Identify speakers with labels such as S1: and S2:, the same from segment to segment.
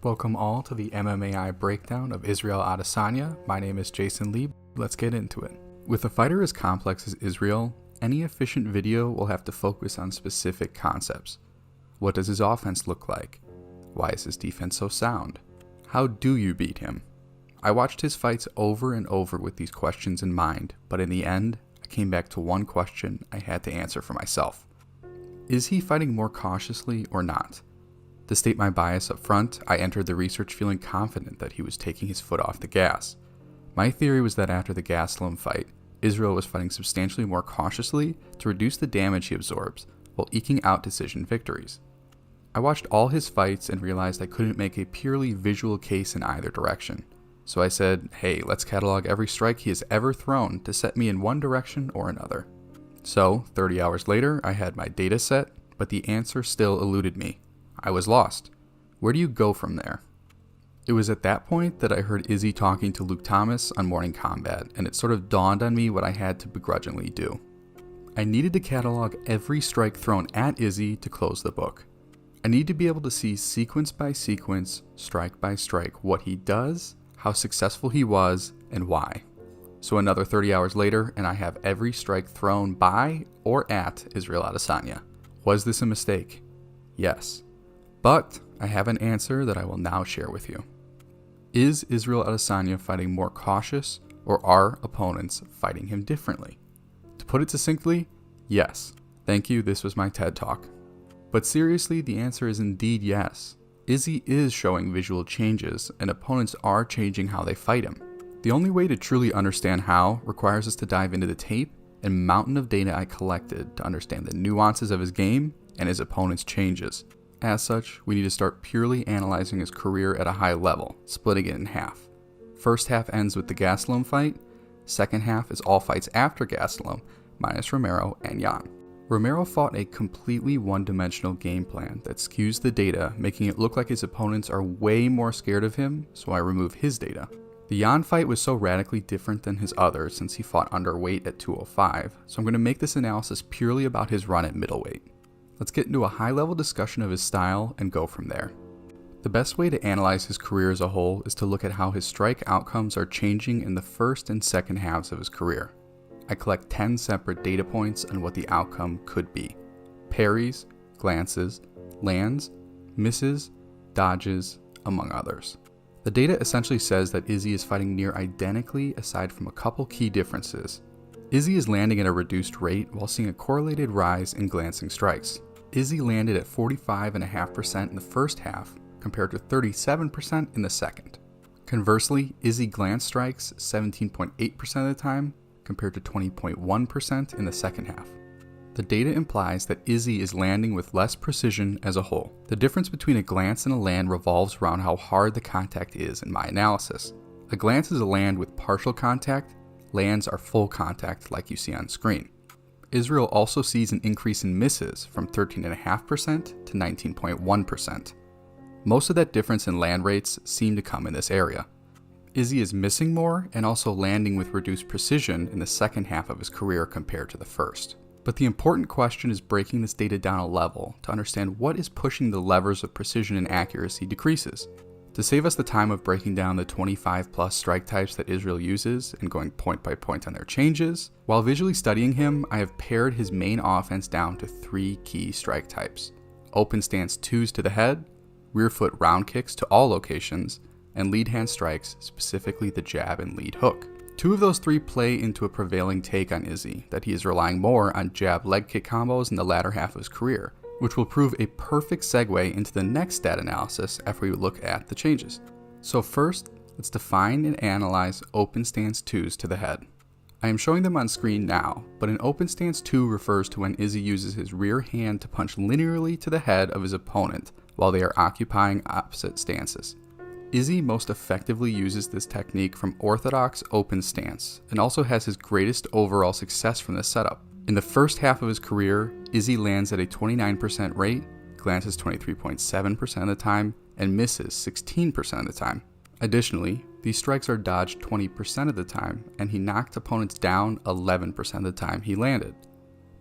S1: Welcome all to the MMAI breakdown of Israel Adesanya. My name is Jason Lee. Let's get into it. With a fighter as complex as Israel, any efficient video will have to focus on specific concepts. What does his offense look like? Why is his defense so sound? How do you beat him? I watched his fights over and over with these questions in mind, but in the end, I came back to one question I had to answer for myself. Is he fighting more cautiously or not? To state my bias up front, I entered the research feeling confident that he was taking his foot off the gas. My theory was that after the Gastelum fight, Israel was fighting substantially more cautiously to reduce the damage he absorbs, while eking out decision victories. I watched all his fights and realized I couldn't make a purely visual case in either direction. So I said, hey, let's catalog every strike he has ever thrown to set me in one direction or another. So, 30 hours later, I had my data set, but the answer still eluded me. I was lost. Where do you go from there? It was at that point that I heard Izzy talking to Luke Thomas on Morning Combat, and it sort of dawned on me what I had to begrudgingly do. I needed to catalog every strike thrown at Izzy to close the book. I need to be able to see sequence by sequence, strike by strike, what he does, how successful he was, and why. So another 30 hours later, and I have every strike thrown by or at Israel Adesanya. Was this a mistake? Yes. But I have an answer that I will now share with you. Is Israel Adesanya fighting more cautious, or are opponents fighting him differently? To put it succinctly, yes. Thank you, this was my TED Talk. But seriously, the answer is indeed yes. Izzy is showing visual changes, and opponents are changing how they fight him. The only way to truly understand how requires us to dive into the tape and mountain of data I collected to understand the nuances of his game and his opponent's changes. As such, we need to start purely analyzing his career at a high level, splitting it in half. First half ends with the Gastelum fight, second half is all fights after Gastelum, minus Romero and Jan. Romero fought a completely one-dimensional game plan that skews the data, making it look like his opponents are way more scared of him, so I remove his data. The Jan fight was so radically different than his others since he fought underweight at 205, so I'm going to make this analysis purely about his run at middleweight. Let's get into a high-level discussion of his style and go from there. The best way to analyze his career as a whole is to look at how his strike outcomes are changing in the first and second halves of his career. I collect 10 separate data points on what the outcome could be. Parries, glances, lands, misses, dodges, among others. The data essentially says that Izzy is fighting near identically aside from a couple key differences. Izzy is landing at a reduced rate while seeing a correlated rise in glancing strikes. Izzy landed at 45.5% in the first half, compared to 37% in the second. Conversely, Izzy glance strikes 17.8% of the time, compared to 20.1% in the second half. The data implies that Izzy is landing with less precision as a whole. The difference between a glance and a land revolves around how hard the contact is in my analysis. A glance is a land with partial contact, lands are full contact like you see on screen. Israel also sees an increase in misses from 13.5% to 19.1%. Most of that difference in land rates seem to come in this area. Izzy is missing more and also landing with reduced precision in the second half of his career compared to the first. But the important question is breaking this data down a level to understand what is pushing the levers of precision and accuracy decreases. To save us the time of breaking down the 25 plus strike types that Israel uses and going point by point on their changes, while visually studying him, I have pared his main offense down to 3 key strike types: open stance 2s to the head, rear foot round kicks to all locations, and lead hand strikes, specifically the jab and lead hook. 2 of those 3 play into a prevailing take on Izzy, that he is relying more on jab leg kick combos in the latter half of his career, which will prove a perfect segue into the next stat analysis after we look at the changes. So first, let's define and analyze open stance 2s to the head. I am showing them on screen now, but an open stance 2 refers to when Izzy uses his rear hand to punch linearly to the head of his opponent while they are occupying opposite stances. Izzy most effectively uses this technique from orthodox open stance and also has his greatest overall success from this setup. In the first half of his career, Izzy lands at a 29% rate, glances 23.7% of the time, and misses 16% of the time. Additionally, these strikes are dodged 20% of the time, and he knocked opponents down 11% of the time he landed.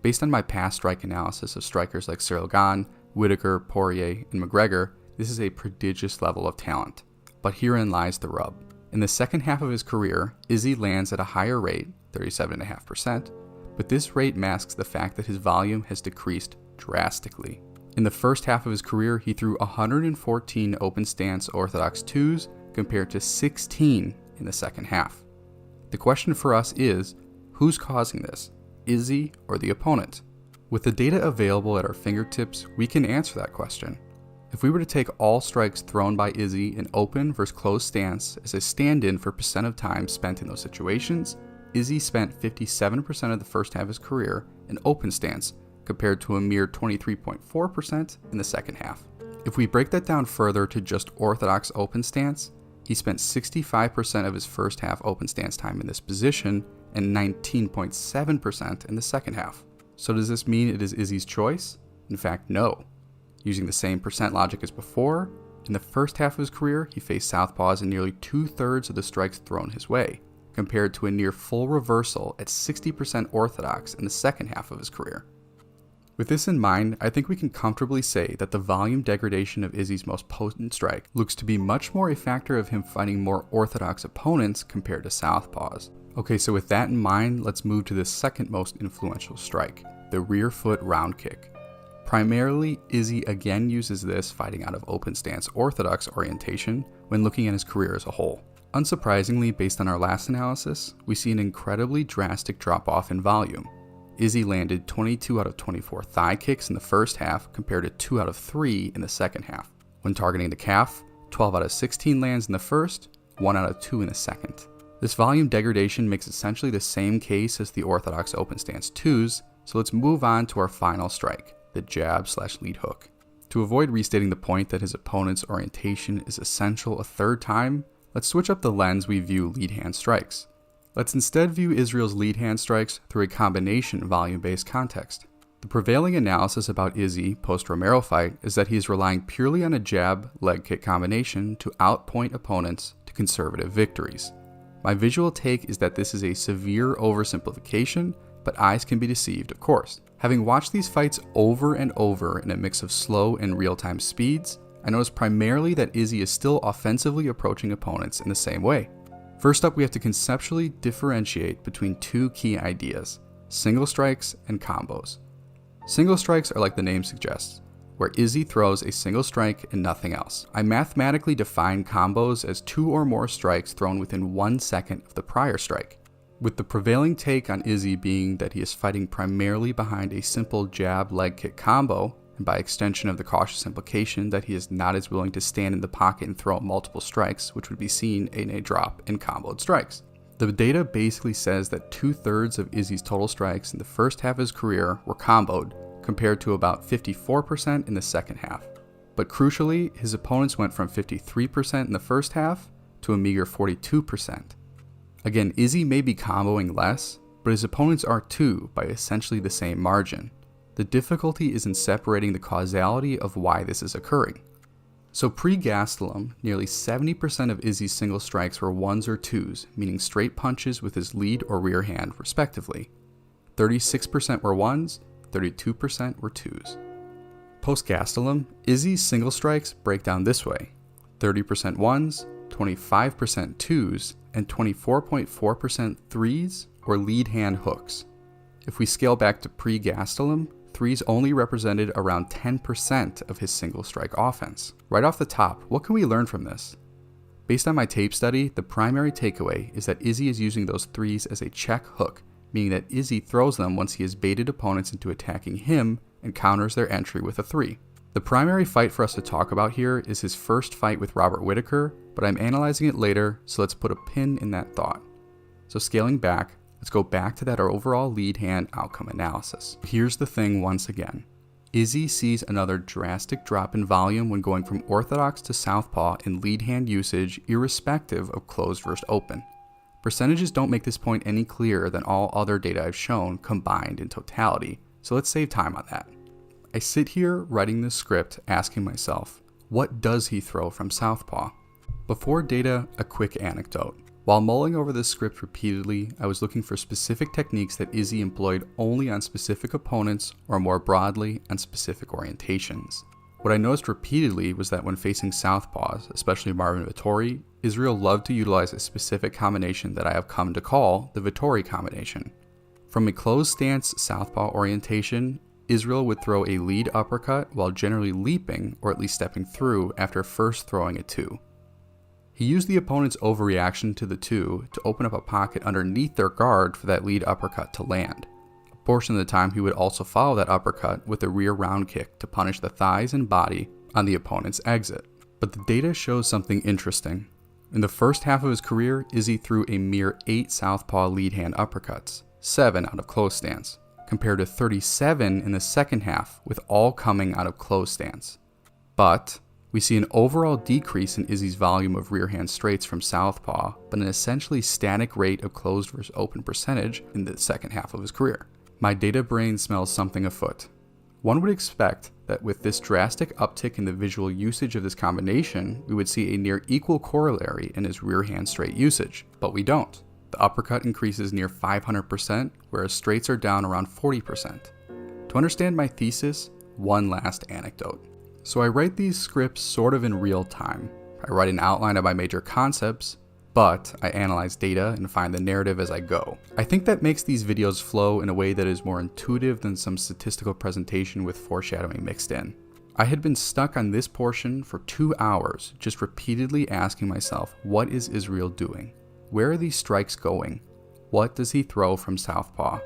S1: Based on my past strike analysis of strikers like Cyril Gane, Whittaker, Poirier, and McGregor, This is a prodigious level of talent. But herein lies the rub. In the second half of his career, Izzy lands at a higher rate, 37.5%, but this rate masks the fact that his volume has decreased drastically. In the first half of his career, he threw 114 open stance orthodox 2s compared to 16 in the second half. The question for us is, who's causing this, Izzy or the opponent? With the data available at our fingertips, we can answer that question. If we were to take all strikes thrown by Izzy in open versus closed stance as a stand-in for percent of time spent in those situations, Izzy spent 57% of the first half of his career in open stance compared to a mere 23.4% in the second half. If we break that down further to just orthodox open stance, he spent 65% of his first half open stance time in this position and 19.7% in the second half. So does this mean it is Izzy's choice? In fact, no. Using the same percent logic as before, in the first half of his career, he faced southpaws in nearly 2/3 of the strikes thrown his way, compared to a near full reversal at 60% orthodox in the second half of his career. With this in mind, I think we can comfortably say that the volume degradation of Izzy's most potent strike looks to be much more a factor of him fighting more orthodox opponents compared to southpaws. Okay, so with that in mind, let's move to the second most influential strike, the rear foot round kick. Primarily, Izzy again uses this fighting out of open stance orthodox orientation when looking at his career as a whole. Unsurprisingly, based on our last analysis, we see an incredibly drastic drop-off in volume. Izzy landed 22 out of 24 thigh kicks in the first half compared to 2 out of 3 in the second half. When targeting the calf, 12 out of 16 lands in the first, 1 out of 2 in the second. This volume degradation makes essentially the same case as the orthodox open stance 2s, so let's move on to our final strike, the jab/lead hook. To avoid restating the point that his opponent's orientation is essential a third time, let's switch up the lens we view lead hand strikes. Let's instead view Israel's lead hand strikes through a combination volume-based context. The prevailing analysis about Izzy post-Romero fight is that he is relying purely on a jab-leg kick combination to outpoint opponents to conservative victories. My visual take is that this is a severe oversimplification, but eyes can be deceived, of course. Having watched these fights over and over in a mix of slow and real-time speeds, I notice primarily that Izzy is still offensively approaching opponents in the same way. First up, we have to conceptually differentiate between two key ideas, single strikes and combos. Single strikes are like the name suggests, where Izzy throws a single strike and nothing else. I mathematically define combos as 2 or more strikes thrown within 1 second of the prior strike, with the prevailing take on Izzy being that he is fighting primarily behind a simple jab-leg kick combo, and by extension of the cautious implication that he is not as willing to stand in the pocket and throw multiple strikes, which would be seen in a drop in comboed strikes. The data basically says that 2/3 of Izzy's total strikes in the first half of his career were comboed, compared to about 54% in the second half. But crucially, his opponents went from 53% in the first half to a meager 42%. Again, Izzy may be comboing less, but his opponents are too by essentially the same margin. The difficulty is in separating the causality of why this is occurring. So pre-Gastelum, nearly 70% of Izzy's single strikes were 1s or 2s, meaning straight punches with his lead or rear hand respectively. 36% were 1s, 32% were 2s. Post-Gastelum, Izzy's single strikes break down this way: 30% 1s, 25% 2s, and 24.4% 3s or lead hand hooks. If we scale back to pre-Gastelum, 3s only represented around 10% of his single strike offense. Right off the top, what can we learn from this? Based on my tape study, the primary takeaway is that Izzy is using those 3s as a check hook, meaning that Izzy throws them once he has baited opponents into attacking him and counters their entry with a 3. The primary fight for us to talk about here is his first fight with Robert Whittaker, but I'm analyzing it later, so let's put a pin in that thought. So scaling back, let's go back to that overall lead hand outcome analysis. Here's the thing once again. Izzy sees another drastic drop in volume when going from orthodox to southpaw in lead hand usage irrespective of closed versus open. Percentages don't make this point any clearer than all other data I've shown combined in totality, so let's save time on that. I sit here writing this script asking myself, what does he throw from southpaw? Before data, a quick anecdote. While mulling over this script repeatedly, I was looking for specific techniques that Izzy employed only on specific opponents or more broadly on specific orientations. What I noticed repeatedly was that when facing southpaws, especially Marvin Vettori, Israel loved to utilize a specific combination that I have come to call the Vettori combination. From a closed stance southpaw orientation, Israel would throw a lead uppercut while generally leaping or at least stepping through after first throwing a 2. He used the opponent's overreaction to the 2 to open up a pocket underneath their guard for that lead uppercut to land. A portion of the time he would also follow that uppercut with a rear round kick to punish the thighs and body on the opponent's exit. But the data shows something interesting. In the first half of his career, Izzy threw a mere 8 southpaw lead hand uppercuts, 7 out of closed stance, compared to 37 in the second half, with all coming out of closed stance. But we see an overall decrease in Izzy's volume of rear hand straights from southpaw, but an essentially static rate of closed versus open percentage in the second half of his career. My data brain smells something afoot. One would expect that with this drastic uptick in the visual usage of this combination, we would see a near equal corollary in his rear hand straight usage, but we don't. The uppercut increases near 500%, whereas straights are down around 40%. To understand my thesis, one last anecdote. So I write these scripts sort of in real time. I write an outline of my major concepts, but I analyze data and find the narrative as I go. I think that makes these videos flow in a way that is more intuitive than some statistical presentation with foreshadowing mixed in. I had been stuck on this portion for 2 hours, just repeatedly asking myself, what is Israel doing? Where are these strikes going? What does he throw from southpaw?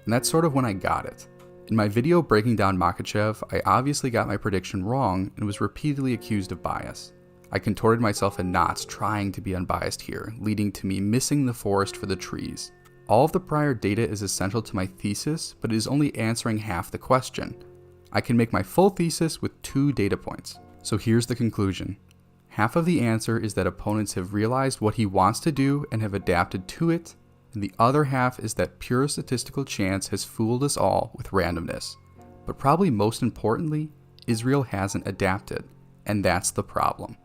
S1: And that's sort of when I got it. In my video breaking down Makhachev, I obviously got my prediction wrong and was repeatedly accused of bias. I contorted myself in knots trying to be unbiased here, leading to me missing the forest for the trees. All of the prior data is essential to my thesis, but it is only answering half the question. I can make my full thesis with 2 data points. So here's the conclusion. Half of the answer is that opponents have realized what he wants to do and have adapted to it, and the other half is that pure statistical chance has fooled us all with randomness. But probably most importantly, Israel hasn't adapted, and that's the problem.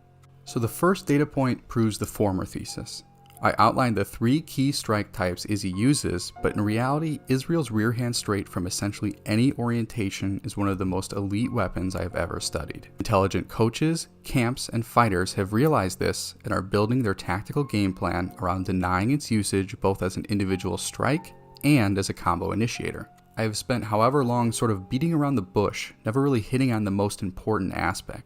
S1: So the first data point proves the former thesis. I outlined the 3 key strike types Izzy uses, but in reality, Israel's rear hand straight from essentially any orientation is one of the most elite weapons I have ever studied. Intelligent coaches, camps, and fighters have realized this and are building their tactical game plan around denying its usage both as an individual strike and as a combo initiator. I have spent however long sort of beating around the bush, never really hitting on the most important aspect.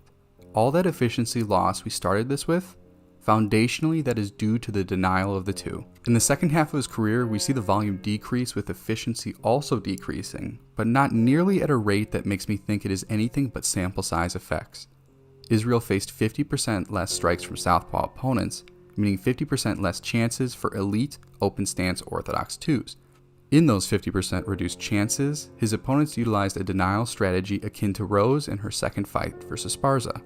S1: All that efficiency loss we started this with, foundationally, that is due to the denial of the 2. In the second half of his career, we see the volume decrease with efficiency also decreasing, but not nearly at a rate that makes me think it is anything but sample size effects. Israel faced 50% less strikes from southpaw opponents, meaning 50% less chances for elite, open stance orthodox 2s. In those 50% reduced chances, his opponents utilized a denial strategy akin to Rose in her second fight versus Sparza.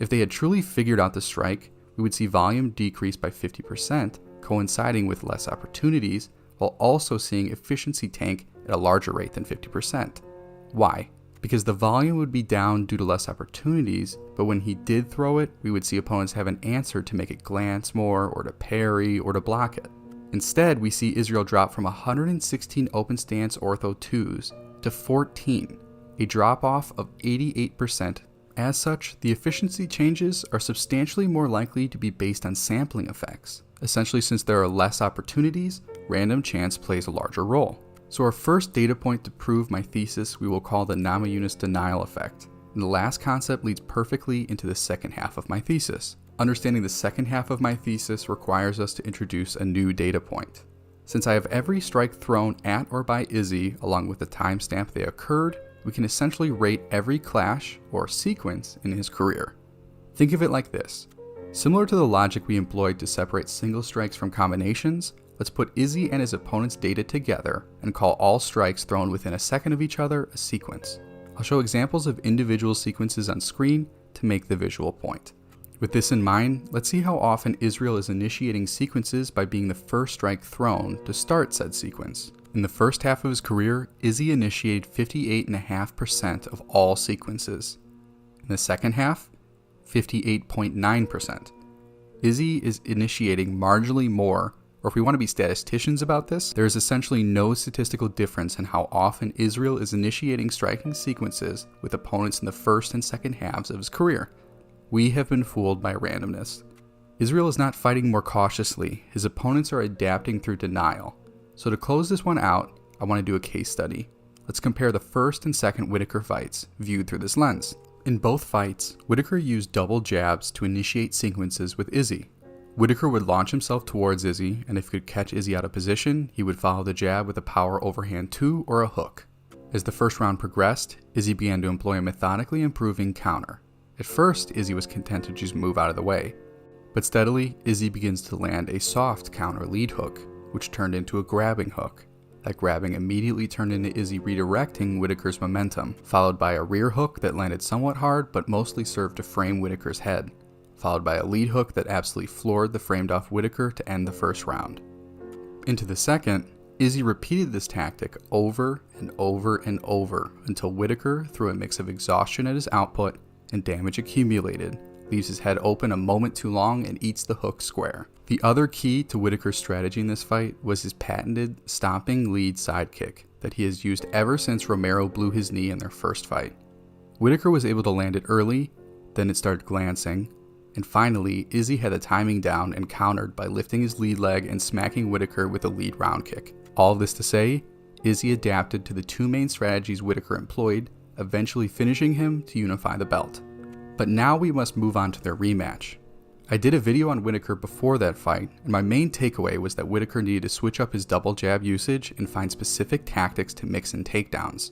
S1: If they had truly figured out the strike, we would see volume decrease by 50%, coinciding with less opportunities, while also seeing efficiency tank at a larger rate than 50%. Why? Because the volume would be down due to less opportunities, but when he did throw it, we would see opponents have an answer to make it glance more, or to parry, or to block it. Instead, we see Israel drop from 116 open stance ortho 2s to 14, a drop-off of 88%. As such, the efficiency changes are substantially more likely to be based on sampling effects. Essentially, since there are less opportunities, random chance plays a larger role. So our first data point to prove my thesis we will call the Namajunas denial effect. And the last concept leads perfectly into the second half of my thesis. Understanding the second half of my thesis requires us to introduce a new data point. Since I have every strike thrown at or by Izzy along with the timestamp they occurred, we can essentially rate every clash or sequence in his career. Think of it like this. Similar to the logic we employed to separate single strikes from combinations, let's put Izzy and his opponent's data together and call all strikes thrown within a second of each other a sequence. I'll show examples of individual sequences on screen to make the visual point. With this in mind, let's see how often Israel is initiating sequences by being the first strike thrown to start said sequence. In the first half of his career, Izzy initiated 58.5% of all sequences. In the second half, 58.9%. Izzy is initiating marginally more Or if we want to be statisticians about this, there is essentially no statistical difference in how often Israel is initiating striking sequences with opponents in the first and second halves of his career. We have been fooled by randomness. Israel is not fighting more cautiously, his opponents are adapting through denial. So to close this one out, I want to do a case study. Let's compare the first and second Whittaker fights, viewed through this lens. In both fights, Whittaker used double jabs to initiate sequences with Izzy. Whittaker would launch himself towards Izzy, and if he could catch Izzy out of position, he would follow the jab with a power overhand 2 or a hook. As the first round progressed, Izzy began to employ a methodically improving counter. At first, Izzy was content to just move out of the way. But steadily, Izzy begins to land a soft counter lead hook, which turned into a grabbing hook. That grabbing immediately turned into Izzy redirecting Whittaker's momentum, followed by a rear hook that landed somewhat hard but mostly served to frame Whittaker's head, followed by a lead hook that absolutely floored the framed off Whittaker to end the first round. Into the second, Izzy repeated this tactic over and over and over until Whittaker, through a mix of exhaustion at his output and damage accumulated, leaves his head open a moment too long and eats the hook square. The other key to Whittaker's strategy in this fight was his patented stomping lead sidekick that he has used ever since Romero blew his knee in their first fight. Whittaker was able to land it early, then it started glancing, and finally Izzy had the timing down and countered by lifting his lead leg and smacking Whittaker with a lead round kick. All this to say, Izzy adapted to the two main strategies Whittaker employed, eventually finishing him to unify the belt. But now we must move on to their rematch. I did a video on Whittaker before that fight, and my main takeaway was that Whittaker needed to switch up his double jab usage and find specific tactics to mix in takedowns.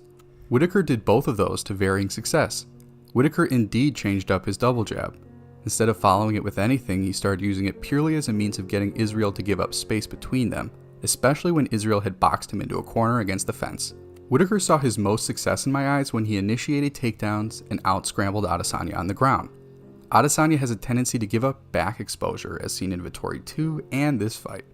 S1: Whittaker did both of those to varying success. Whittaker indeed changed up his double jab. Instead of following it with anything, he started using it purely as a means of getting Israel to give up space between them, especially when Israel had boxed him into a corner against the fence. Whittaker saw his most success in my eyes when he initiated takedowns and out-scrambled Adesanya on the ground. Adesanya has a tendency to give up back exposure, as seen in Vettori 2 and this fight.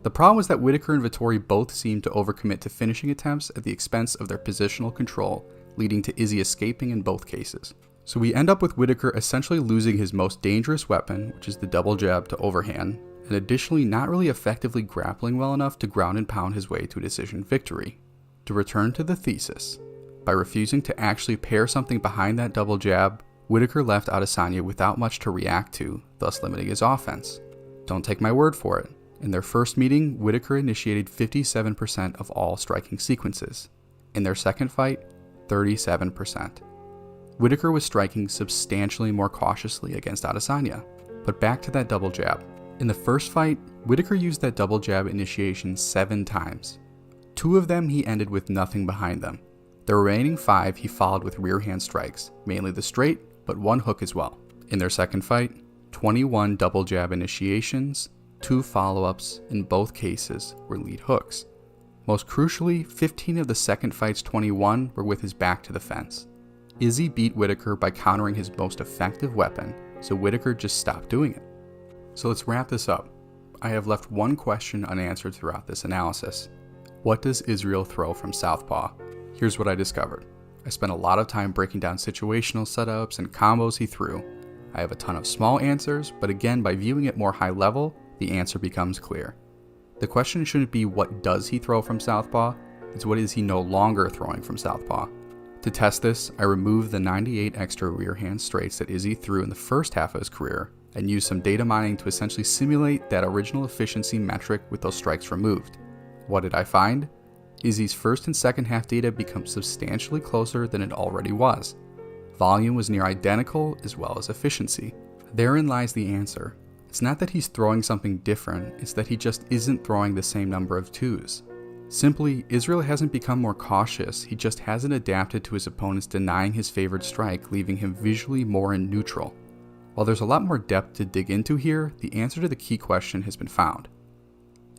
S1: The problem was that Whittaker and Vettori both seemed to overcommit to finishing attempts at the expense of their positional control, leading to Izzy escaping in both cases. So we end up with Whittaker essentially losing his most dangerous weapon, which is the double jab to overhand, and additionally not really effectively grappling well enough to ground and pound his way to a decision victory. To return to the thesis, by refusing to actually pair something behind that double jab, Whittaker left Adesanya without much to react to, thus limiting his offense. Don't take my word for it. In their first meeting, Whittaker initiated 57% of all striking sequences. In their second fight, 37%. Whittaker was striking substantially more cautiously against Adesanya. But back to that double jab. In the first fight, Whittaker used that double jab initiation 7 times. 2 of them he ended with nothing behind them. The remaining 5 he followed with rear hand strikes, mainly the straight, but 1 hook as well. In their second fight, 21 double jab initiations, 2 follow-ups, in both cases were lead hooks. Most crucially, 15 of the second fight's 21 were with his back to the fence. Izzy beat Whittaker by countering his most effective weapon, so Whittaker just stopped doing it. So let's wrap this up. I have left one question unanswered throughout this analysis. What does Israel throw from southpaw? Here's what I discovered. I spent a lot of time breaking down situational setups and combos he threw. I have a ton of small answers, but again, by viewing it more high level, the answer becomes clear. The question shouldn't be what does he throw from southpaw, it's what is he no longer throwing from southpaw. To test this, I removed the 98 extra rear hand straights that Izzy threw in the first half of his career, and used some data mining to essentially simulate that original efficiency metric with those strikes removed. What did I find? Izzy's first and second half data becomes substantially closer than it already was. Volume was near identical as well as efficiency. Therein lies the answer. It's not that he's throwing something different, it's that he just isn't throwing the same number of 2s. Simply, Israel hasn't become more cautious, he just hasn't adapted to his opponents denying his favored strike, leaving him visually more in neutral. While there's a lot more depth to dig into here, the answer to the key question has been found.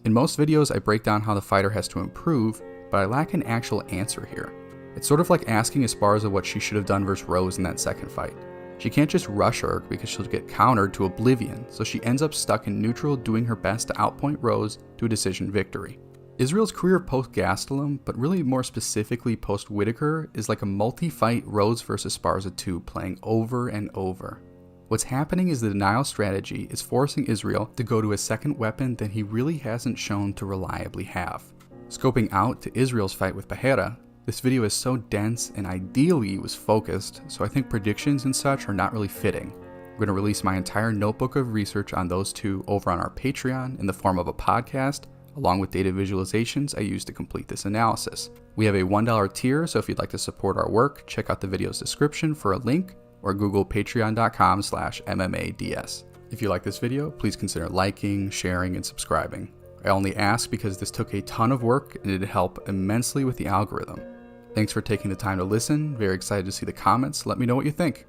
S1: In most videos, I break down how the fighter has to improve, but I lack an actual answer here. It's sort of like asking Esparza what she should have done versus Rose in that second fight. She can't just rush her because she'll get countered to oblivion, so she ends up stuck in neutral doing her best to outpoint Rose to a decision victory. Israel's career post-Gastelum, but really more specifically post-Whittaker, is like a multi-fight Rose vs Esparza 2 playing over and over. What's happening is the denial strategy is forcing Israel to go to a second weapon that he really hasn't shown to reliably have. Scoping out to Israel's fight with Behera, this video is so dense and ideally was focused, so I think predictions and such are not really fitting. I'm going to release my entire notebook of research on those two over on our Patreon in the form of a podcast, along with data visualizations I use to complete this analysis. We have a $1 tier, so if you'd like to support our work, check out the video's description for a link, or Google patreon.com/MMADS. If you like this video, please consider liking, sharing, and subscribing. I only ask because this took a ton of work and it'd help immensely with the algorithm. Thanks for taking the time to listen. Very excited to see the comments. Let me know what you think.